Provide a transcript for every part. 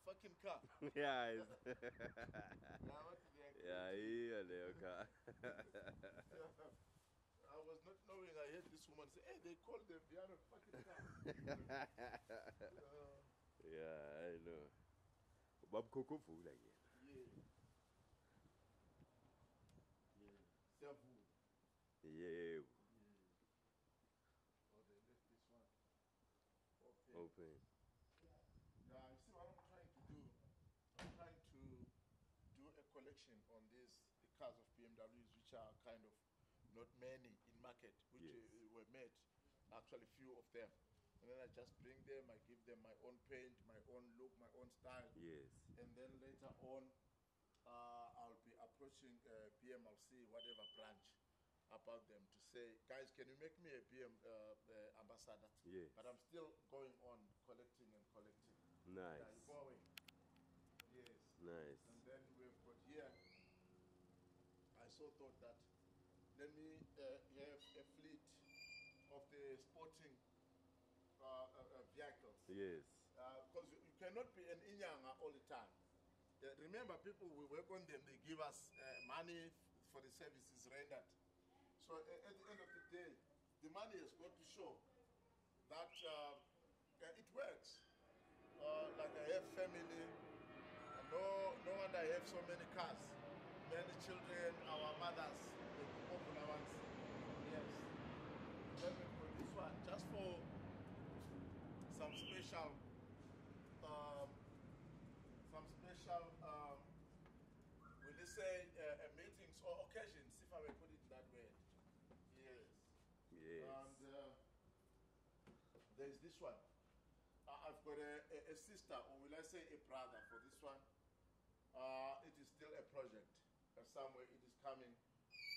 fucking car. Yeah. Yeah, what they Yeah, creating. car. Yeah. I was not knowing. I heard this woman say, "Hey, they call them Viano fucking car." Yeah, I know. Bob Coco food again. Yeah, yeah. Seven. Yeah. Yeah. Oh, they left this one open. Open. Yeah, you see what I'm trying to do? I'm trying to do a collection on these cars of BMWs, which are kind of not many in market, which Yes. were made, actually few of them. And then I just bring them, I give them my own paint, my own look, my own style. Yes. And then later on, I'll be approaching BMLC, whatever branch, about them to say, guys, can you make me a BM ambassador? Yes. But I'm still going on collecting and collecting. Nice. Yeah, you go away. Yes. Nice. And then we've got here, I so thought that let me have a fleet of the sporting vehicles. Yes. Because you cannot be an Inyanga all the time. Remember, people, we work on them, they give us money for the services rendered. So at the end of the day, the money has got to show that it works. Like I have family, no wonder I have so many cars, many children, our mothers, the popular ones. Yes. Then we put this one just for some special, will you say, meetings or occasions, if I may put it that way. Yes. Yes. And there's this one. I've got a sister, or will I say a brother for this one. It is still a project. Somewhere it is coming.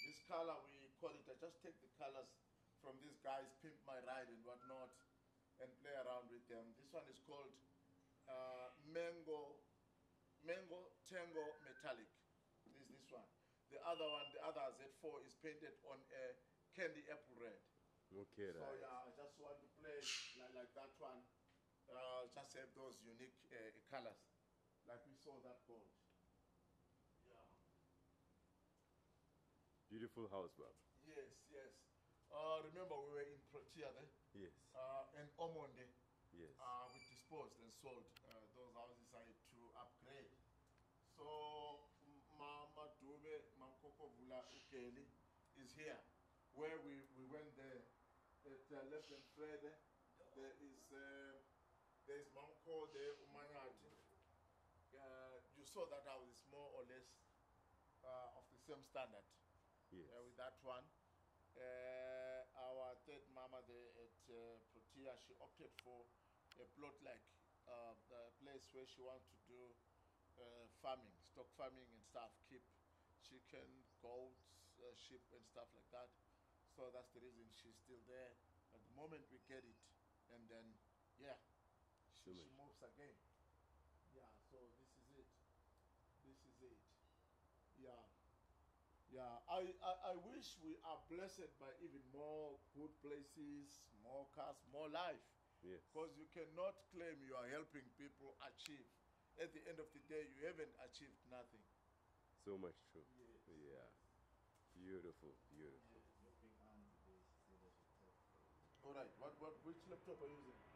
This color, we call it, I just take the colors from these guys, pimp my ride and whatnot, and play around with them. This one is called Mango Tango Metallic. This one. The other one, the other Z4 is painted on a candy apple red. Okay, So right. yeah, I just want to play like that one. Just have those unique colors, like we saw that gold. Yeah. Beautiful house, Bob. Yes, yes. Remember we were in Protea there? Yes. And Omonde. Yes. We disposed and sold those houses to upgrade. So Mama Dube, Mamkoko Vula Ukeli is here, where we went there at Left and Fred. There is Mamko there, Umanyati. You saw that house is more or less of the same standard. Yes. With that one. Our third mama there at Protea, she opted for a plot like the place where she wants to do farming, stock farming and stuff, keep chicken, goats, sheep and stuff like that. So that's the reason she's still there. At the moment we get it, and then, yeah, she moves again. Yeah, so this is it. This is it. Yeah. Yeah, I wish we are blessed by even more good places, more cars, more life. Yes. Because you cannot claim you are helping people achieve. At the end of the day, you haven't achieved nothing. So much true. Yes. Yeah. Beautiful, beautiful. All right, which laptop are you using?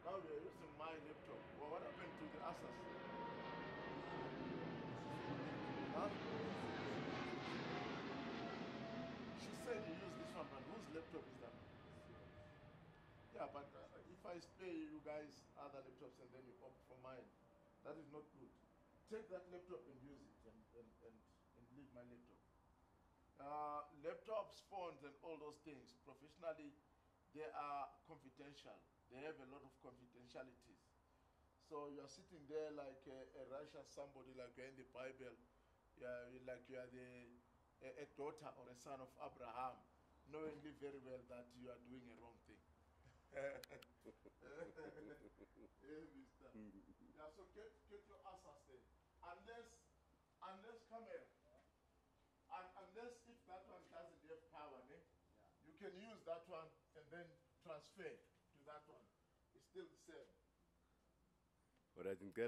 Now we are using my laptop. Well, what happened to the Asus? Huh? She said you use this one, but whose laptop is that? Yeah, but if I spare you guys other laptops and then you opt for mine, that is not good. Take that laptop and use it and leave my laptop. Laptops, phones, and all those things, professionally, they are confidential. They have a lot of confidentialities. So you're sitting there like a righteous somebody, like you're in the Bible, like you are a daughter or a son of Abraham, knowingly very well that you are doing a wrong thing. Yeah, mister. Yeah, so get your asses there. Unless come here. Unless if that one doesn't have power, you can use that one and then transfer to that one. It's still the same. But I think